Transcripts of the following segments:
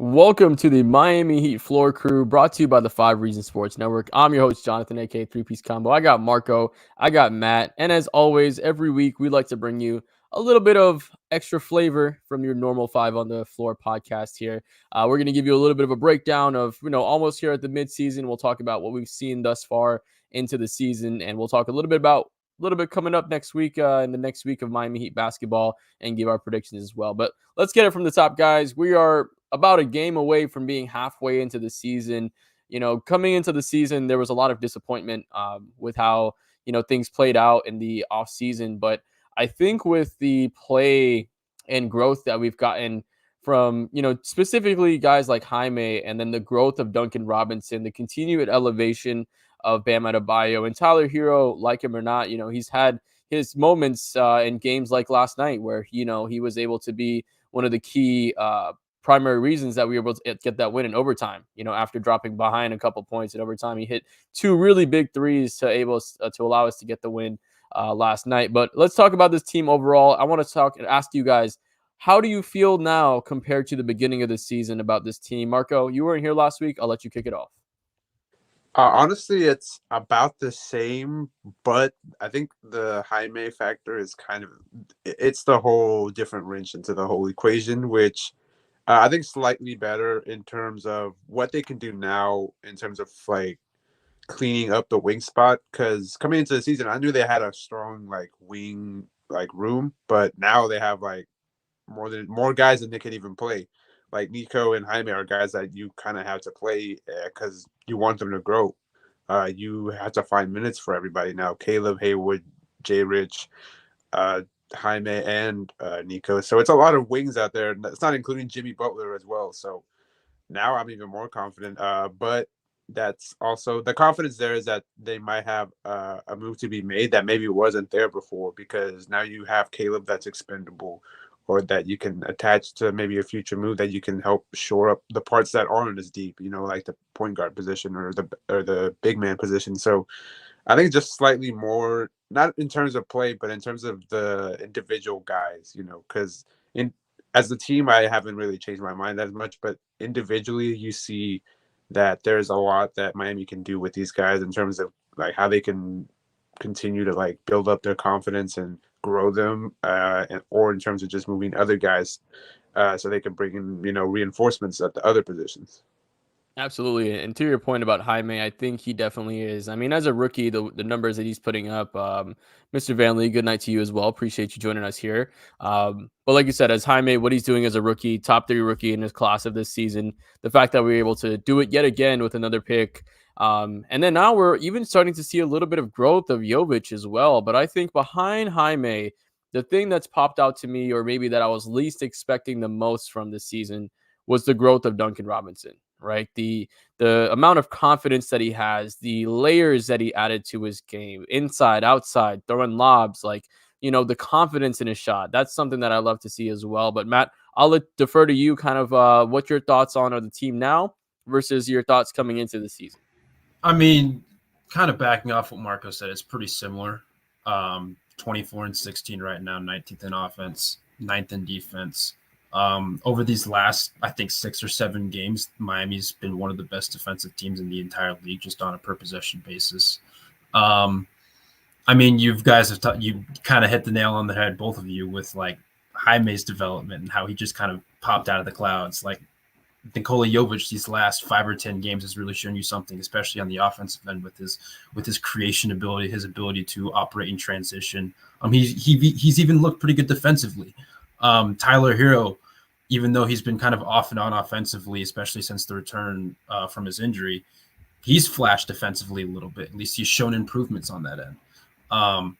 Welcome to the Miami Heat Floor Crew, brought to you by the 5 Reasons Sports Network. I'm your host, Jonathan, aka Three Piece Combo. I got Marco, I got Matt, and as always, every week we like to bring you a little bit of extra flavor from your normal 5 on the Floor podcast here. We're going to give you a little bit of a breakdown of, almost here at the midseason. We'll talk about what we've seen thus far into the season, and we'll talk a little bit about a little bit coming up next week in the next week of Miami Heat basketball and give our predictions as well. But let's get it from the top, guys. We are about a game away from being halfway into the season. Coming into the season, there was a lot of disappointment with how, things played out in the off season. But I think with the play and growth that we've gotten from, specifically guys like Jaime, and then the growth of Duncan Robinson, the continued elevation of Bam Adebayo and Tyler Hero, like him or not, he's had his moments in games like last night where, he was able to be one of the key primary reasons that we were able to get that win in overtime. After dropping behind a couple points in overtime, he hit two really big threes to allow us to get the win last night. But let's talk about this team overall. I want to ask you guys, how do you feel now compared to the beginning of the season about this team? Marco, you weren't here last week. I'll let you kick it off. Honestly, it's about the same, but I think the Jaime factor is it's the whole different wrench into the whole equation, which I think slightly better in terms of what they can do now in terms of like cleaning up the wing spot. Because coming into the season, I knew they had a strong like wing like room, but now they have like more guys than they can even play. Like Nico and Jaime are guys that you kind of have to play because you want them to grow. You have to find minutes for everybody now. Caleb, Haywood, Jay Rich, uh, Jaime, and Nico. So it's a lot of wings out there. It's not including Jimmy Butler as well. So now I'm even more confident. But that's also the confidence there is that they might have a move to be made that maybe wasn't there before because now you have Caleb that's expendable or that you can attach to maybe a future move that you can help shore up the parts that aren't as deep, like the point guard position or the big man position. So I think just slightly more, not in terms of play, but in terms of the individual guys, because in as the team, I haven't really changed my mind as much, but individually, you see that there's a lot that Miami can do with these guys in terms of like how they can continue to like build up their confidence and grow them, or in terms of just moving other guys so they can bring in reinforcements at the other positions. Absolutely. And to your point about Jaime, I think he definitely is. I mean, as a rookie, the numbers that he's putting up, Mr. Van Lee, good night to you as well. Appreciate you joining us here. But like you said, as Jaime, what he's doing as a rookie, top 3 rookie in his class of this season, the fact that we were able to do it yet again with another pick. And then now we're even starting to see a little bit of growth of Jovic as well. But I think behind Jaime, the thing that's popped out to me, or maybe that I was least expecting the most from this season, was the growth of Duncan Robinson, right? The amount of confidence that he has, the layers that he added to his game, inside, outside, throwing lobs, like, the confidence in his shot. That's something that I love to see as well. But Matt, defer to you kind of what your thoughts on the team now versus your thoughts coming into the season. I mean, kind of backing off what Marco said, it's pretty similar. 24 and 16 right now, 19th in offense, 9th in defense. Over these last, I think, 6 or 7 games, Miami's been one of the best defensive teams in the entire league, just on a per possession basis. I mean, you guys have you kind of hit the nail on the head, both of you, with like Jaime's development and how he just kind of popped out of the clouds. Like Nikola Jovic, these last 5 or 10 games has really shown you something, especially on the offensive end with his creation ability, his ability to operate in transition. He's even looked pretty good defensively. Tyler Hero, even though he's been kind of off and on offensively, especially since the return from his injury, he's flashed defensively a little bit. At least he's shown improvements on that end.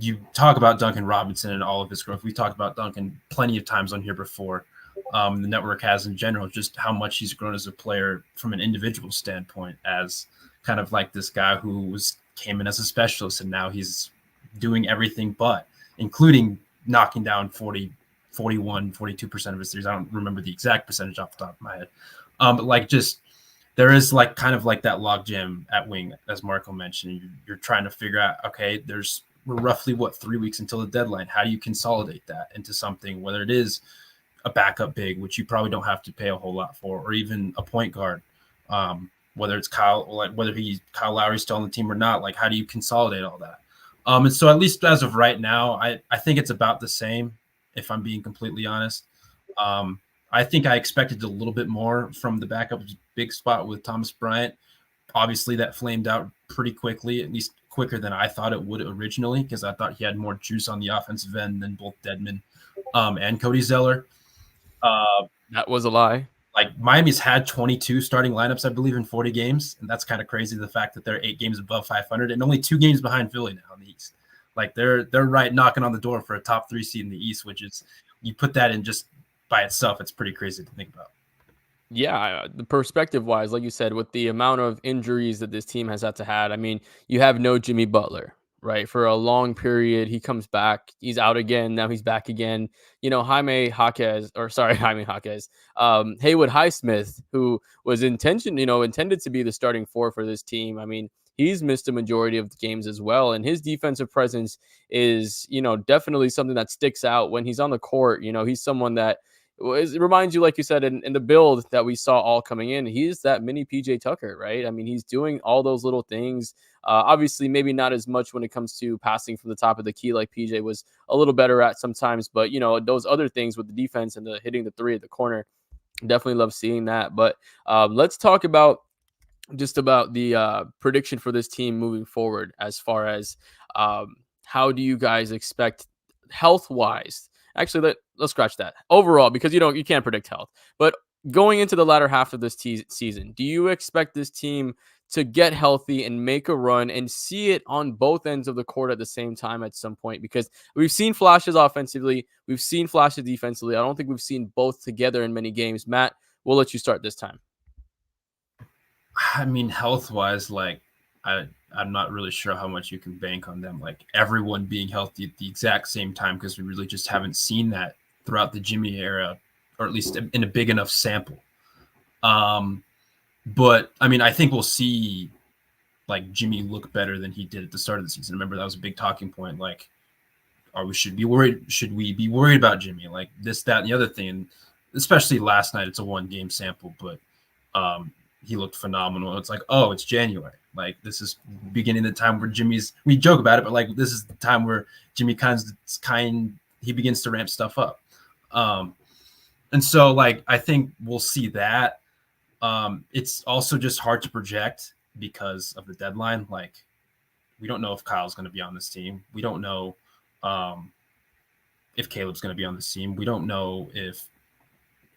You talk about Duncan Robinson and all of his growth. We talked about Duncan plenty of times on here before. The network has in general, just how much he's grown as a player from an individual standpoint, as kind of like this guy who came in as a specialist and now he's doing everything but, including knocking down 42% of his threes. I don't remember the exact percentage off the top of my head. But like just there is like kind of like that log jam at wing, as Marco mentioned. You're trying to figure out, okay, we're roughly 3 weeks until the deadline. How do you consolidate that into something, whether it is a backup big, which you probably don't have to pay a whole lot for, or even a point guard. Whether it's whether Kyle Lowry's still on the team or not, like how do you consolidate all that? And so at least as of right now, I think it's about the same, if I'm being completely honest. I think I expected a little bit more from the backup big spot with Thomas Bryant. Obviously, that flamed out pretty quickly, at least quicker than I thought it would originally, because I thought he had more juice on the offensive end than both Dedmon and Cody Zeller. That was a lie. Like Miami's had 22 starting lineups, I believe, in 40 games, and that's kind of crazy. The fact that they're 8 games above 500 and only 2 games behind Philly now in the East. Like they're right knocking on the door for a top 3 seed in the East, which is, you put that in just by itself, it's pretty crazy to think about. Yeah, the perspective wise, like you said, with the amount of injuries that this team has had to had, I mean, you have no Jimmy Butler, right? For a long period, he comes back, he's out again, now he's back again. You know, Jaime Jaquez, Haywood Highsmith, who was intended to be the starting 4 for this team. I mean, he's missed a majority of the games as well, and his defensive presence is, definitely something that sticks out when he's on the court. He's someone that it reminds you, like you said, in the build that we saw all coming in, he's that mini PJ Tucker, right? I mean, he's doing all those little things. Obviously, maybe not as much when it comes to passing from the top of the key, like PJ was a little better at sometimes. But, those other things with the defense and the hitting the 3 at the corner, definitely love seeing that. But let's talk about the prediction for this team moving forward, as far as how do you guys expect health wise? Actually, let's scratch that overall, because you can't predict health. But going into the latter half of this season, do you expect this team to get healthy and make a run and see it on both ends of the court at the same time at some point? Because we've seen flashes offensively, we've seen flashes defensively. I don't think we've seen both together in many games. Matt, we'll let you start this time. I mean, health-wise, like I'm not really sure how much you can bank on them, like everyone being healthy at the exact same time, because we really just haven't seen that throughout the Jimmy era, or at least in a big enough sample. But I mean, I think we'll see like Jimmy look better than he did at the start of the season. Remember, that was a big talking point. Like, should we be worried about Jimmy? Like this, that, and the other thing. And especially last night, it's a 1-game sample, but he looked phenomenal. It's like, oh, it's January. Like this is beginning the time where we joke about it, but like this is the time where Jimmy he begins to ramp stuff up. And so like, I think we'll see that. It's also just hard to project because of the deadline. Like we don't know if Kyle's going to be on this team. We don't know if Caleb's going to be on this team. We don't know if,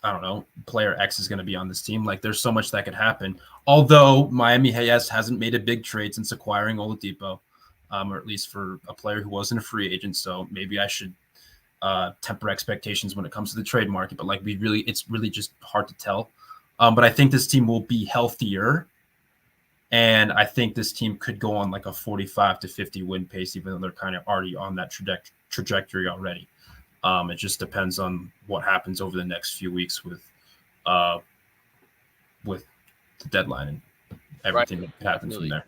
I don't know, player X is going to be on this team. Like there's so much that could happen. Although Miami hasn't made a big trade since acquiring Oladipo, or at least for a player who wasn't a free agent. So maybe I should temper expectations when it comes to the trade market. But like it's really just hard to tell. But I think this team will be healthier. And I think this team could go on like a 45 to 50 win pace, even though they're kind of already on that trajectory already. It just depends on what happens over the next few weeks with the deadline and everything that happens from there.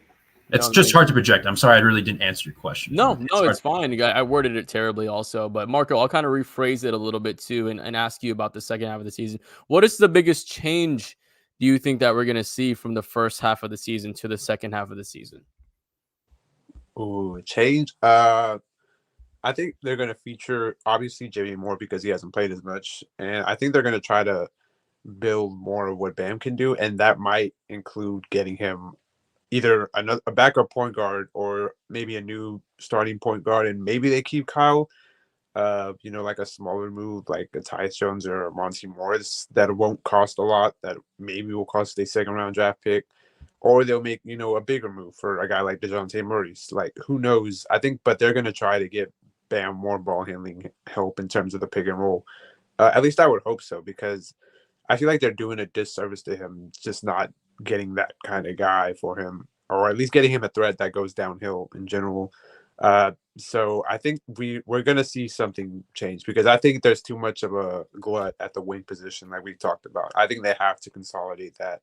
It's just hard to project. I'm sorry, I really didn't answer your question. No, it's fine. I worded it terribly also. But Marco, I'll kind of rephrase it a little bit too and ask you about the second half of the season. What is the biggest change do you think that we're going to see from the first half of the season to the second half of the season? Ooh, change. I think they're going to feature, obviously, Jimmy more because he hasn't played as much. And I think they're going to try to build more of what Bam can do. And that might include getting him either a backup point guard or maybe a new starting point guard. And maybe they keep Kyle, like a smaller move like a Tyus Jones or a Monty Morris that won't cost a lot, that maybe will cost a second-round draft pick. Or they'll make, a bigger move for a guy like DeJounte Murray. Like, who knows? I think, but they're going to try to get Bam more ball handling help in terms of the pick and roll. At least I would hope so, because I feel like they're doing a disservice to him, just not getting that kind of guy for him, or at least getting him a threat that goes downhill in general. So I think we're going to see something change, because I think there's too much of a glut at the wing position like we talked about. I think they have to consolidate that.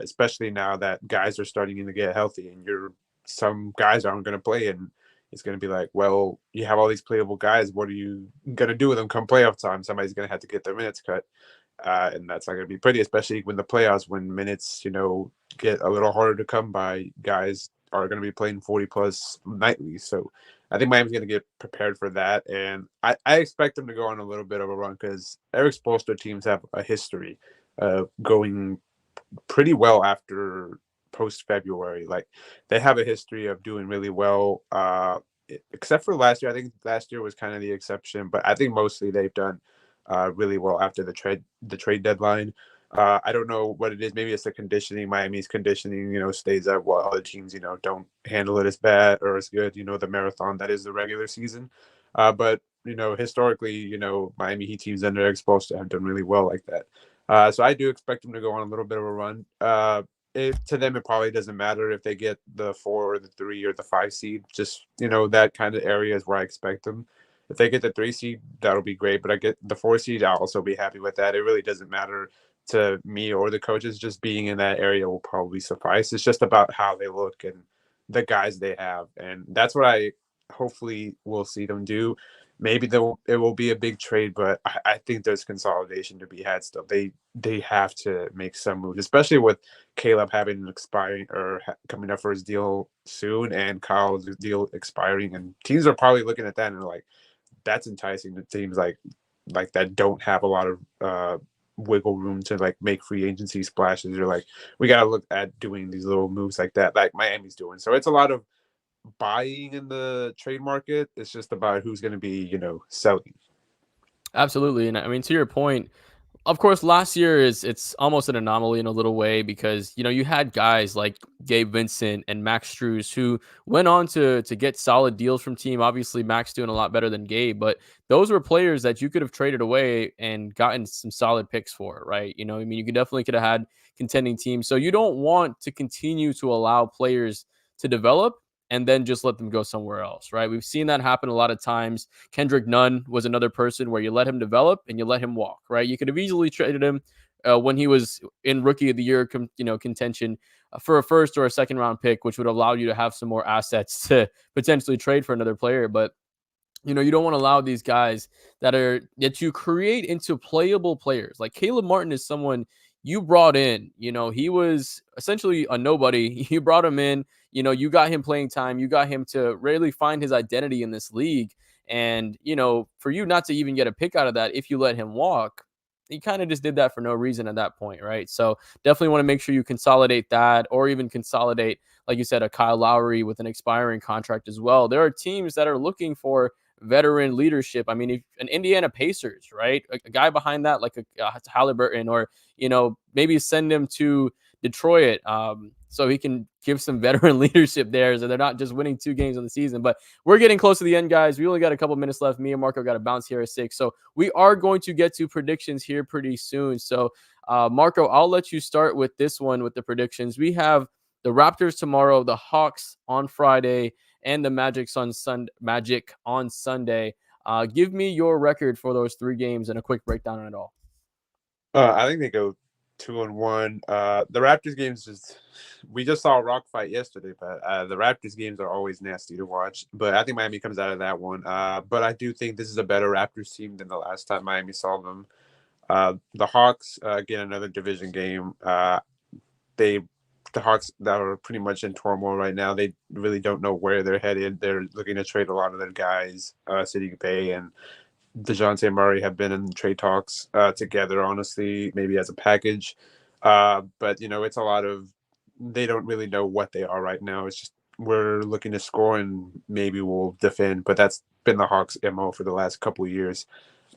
Especially now that guys are starting to get healthy and some guys aren't going to play. And, it's going to be like, well, you have all these playable guys. What are you going to do with them come playoff time? Somebody's going to have to get their minutes cut. And that's not going to be pretty, especially when the playoffs, when minutes, get a little harder to come by. Guys are going to be playing 40 plus nightly. So I think Miami's going to get prepared for that. And I expect them to go on a little bit of a run because Eric Spoelstra teams have a history of going pretty well after post February. Like they have a history of doing really well. Except for last year, I think last year was kind of the exception, but I think mostly they've done really well after the trade deadline. I don't know what it is. Maybe it's the conditioning. Miami's conditioning, stays up while other teams, don't handle it as bad or as good. The marathon that is the regular season. But historically, Miami Heat teams under Eric Spoelstra have done really well like that. So I do expect them to go on a little bit of a run. To them, it probably doesn't matter if they get the 4 or the 3 or the 5 seed. Just that kind of area is where I expect them. If they get the 3 seed, that'll be great. But I get the 4 seed, I'll also be happy with that. It really doesn't matter to me or the coaches. Just being in that area will probably suffice. It's just about how they look and the guys they have, and that's what I hopefully will see them do. Maybe it will be a big trade, but I think there's consolidation to be had still. They have to make some moves, especially with Caleb having an expiring or coming up for his deal soon, and Kyle's deal expiring, and teams are probably looking at that and like, that's enticing to teams like that don't have a lot of wiggle room to like make free agency splashes, or like we got to look at doing these little moves like that, like Miami's doing. So it's a lot of buying in the trade market. It's just about who's going to be, selling. Absolutely. And I mean, to your point, of course, last year it's almost an anomaly in a little way because you had guys like Gabe Vincent and Max Strus who went on to get solid deals from team. Obviously, Max doing a lot better than Gabe, but those were players that you could have traded away and gotten some solid picks for, right? I mean, you could have had contending teams. So you don't want to continue to allow players to develop and then just let them go somewhere else, right? We've seen that happen a lot of times. Kendrick Nunn was another person where you let him develop and you let him walk, right? You could have easily traded him when he was in Rookie of the Year, contention for a first or a second round pick, which would allow you to have some more assets to potentially trade for another player. But you don't want to allow these guys that you create into playable players. Like Caleb Martin is someone you brought in. He was essentially a nobody. You brought him in. You got him playing time. You got him to really find his identity in this league. And for you not to even get a pick out of that, if you let him walk, he kind of just did that for no reason at that point, right? So definitely want to make sure you consolidate that, or even consolidate, like you said, a Kyle Lowry with an expiring contract as well. There are teams that are looking for veteran leadership. I mean, if an Indiana Pacers, right? A guy behind that, like a Halliburton, or, maybe send him to Detroit so he can give some veteran leadership there, so they're not just winning 2 games on the season. But we're getting close to the end, guys. We only got a couple minutes left. Me and Marco got to bounce here at 6. So we are going to get to predictions here pretty soon. So Marco, I'll let you start with this one with the predictions. We have the Raptors tomorrow, the Hawks on Friday, and the Magic on Sunday. Give me your record for those 3 games and a quick breakdown on it all. I think they go 2-1. The Raptors games we just saw a rock fight yesterday, but the Raptors games are always nasty to watch. But I think Miami comes out of that one. But I do think this is a better Raptors team than the last time Miami saw them. The Hawks, again, another division game. The Hawks that are pretty much in turmoil right now. They really don't know where they're headed. They're looking to trade a lot of their guys. Saddiq Bey and DeJounte Murray have been in trade talks together, honestly, maybe as a package. But, it's a lot of they don't really know what they are right now. It's just we're looking to score and maybe we'll defend. But that's been the Hawks' MO for the last couple of years.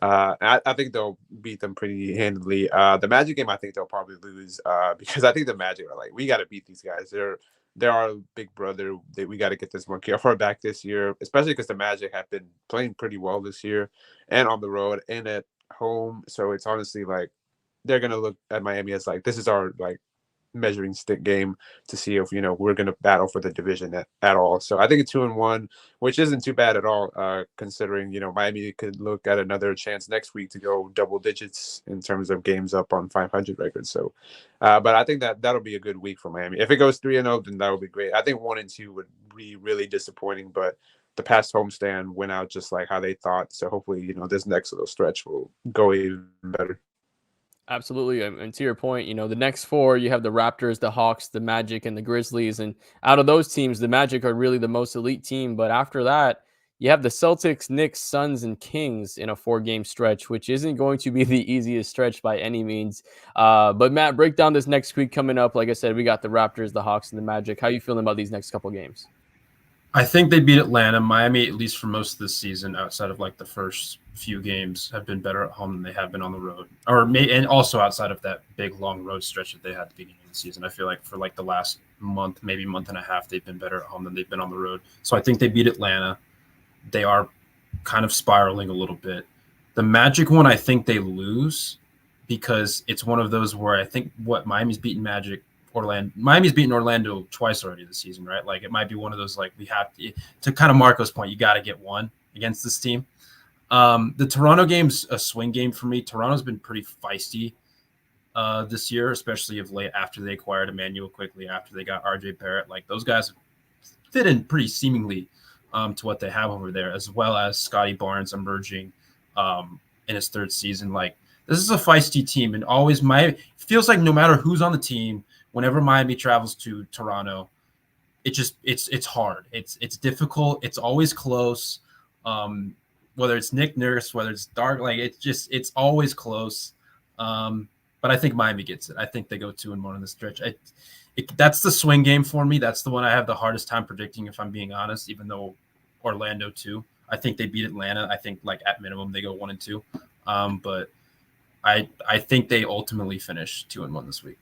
I think they'll beat them pretty handily. The Magic game, I think they'll probably lose because I think the Magic are like, we got to beat these guys. They're our big brother. We got to get this monkey off our back this year, especially because the Magic have been playing pretty well this year and on the road and at home. So it's honestly like they're going to look at Miami as like, this is our like measuring stick game to see if we're going to battle for the division at all. So I think it's 2-1, which isn't too bad at all, considering Miami could look at another chance next week to go double digits in terms of games up on 500 records. So but I think that'll be a good week for Miami. If it goes 3-0, then that would be great. I think 1-2 would be really disappointing, but the past homestand went out just like how they thought. So hopefully, this next little stretch will go even better. Absolutely. And to your point, the next four, you have the Raptors, the Hawks, the Magic, and the Grizzlies. And out of those teams, the Magic are really the most elite team. But after that, you have the Celtics, Knicks, Suns, and Kings in a 4-game stretch, which isn't going to be the easiest stretch by any means. But Matt, break down this next week coming up. Like I said, we got the Raptors, the Hawks, and the Magic. How are you feeling about these next couple games? I think they beat Atlanta. Miami, at least for most of the season, outside of like the first few games, have been better at home than they have been on the road. And also outside of that big long road stretch that they had at the beginning of the season. I feel like for like the last month, maybe month and a half, they've been better at home than they've been on the road. So I think they beat Atlanta. They are kind of spiraling a little bit. The Magic one, I think they lose because it's one of those where I think Miami's beaten Miami's beaten Orlando twice already this season, right? Like it might be one of those, like we have to kind of Marco's point, you got to get one against this team. The Toronto game's a swing game for me. Toronto's been pretty feisty this year, especially of late after they acquired Emmanuel quickly, after they got RJ Barrett. Like those guys fit in pretty seemingly to what they have over there, as well as Scotty Barnes emerging in his third season. Like this is a feisty team, and always feels like no matter who's on the team, whenever Miami travels to Toronto, it's hard. It's difficult. It's always close. Whether it's Nick Nurse, whether it's Dark, like it's always close. But I think Miami gets it. I think they go 2-1 in the stretch. That's the swing game for me. That's the one I have the hardest time predicting, if I'm being honest, even though Orlando too. I think they beat Atlanta. I think like at minimum they go 1-2. But I think they ultimately finish 2-1 this week.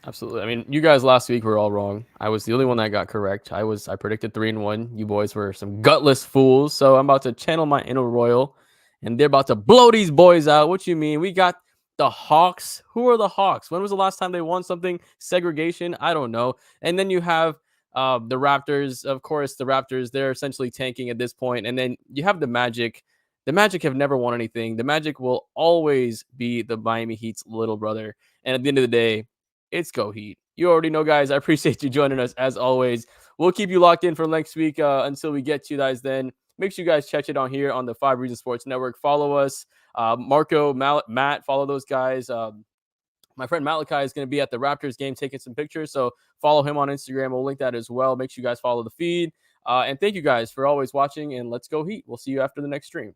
Absolutely. I mean, you guys last week were all wrong. I was the only one that got correct. I predicted 3-1. You boys were some gutless fools. So I'm about to channel my inner royal, and they're about to blow these boys out. What you mean? We got the Hawks. Who are the Hawks? When was the last time they won something? Segregation? I don't know. And then you have the Raptors. Of course, the Raptors, they're essentially tanking at this point. And then you have the Magic. The Magic have never won anything. The Magic will always be the Miami Heat's little brother. And at the end of the day, it's Go Heat. You already know, guys. I appreciate you joining us as always. We'll keep you locked in for next week until we get to you guys then. Make sure you guys check it on here on the 5 Reasons Sports Network. Follow us. Marco, Matt, follow those guys. My friend Malachi is going to be at the Raptors game taking some pictures, so follow him on Instagram. We'll link that as well. Make sure you guys follow the feed. And thank you guys for always watching, and let's go Heat. We'll see you after the next stream.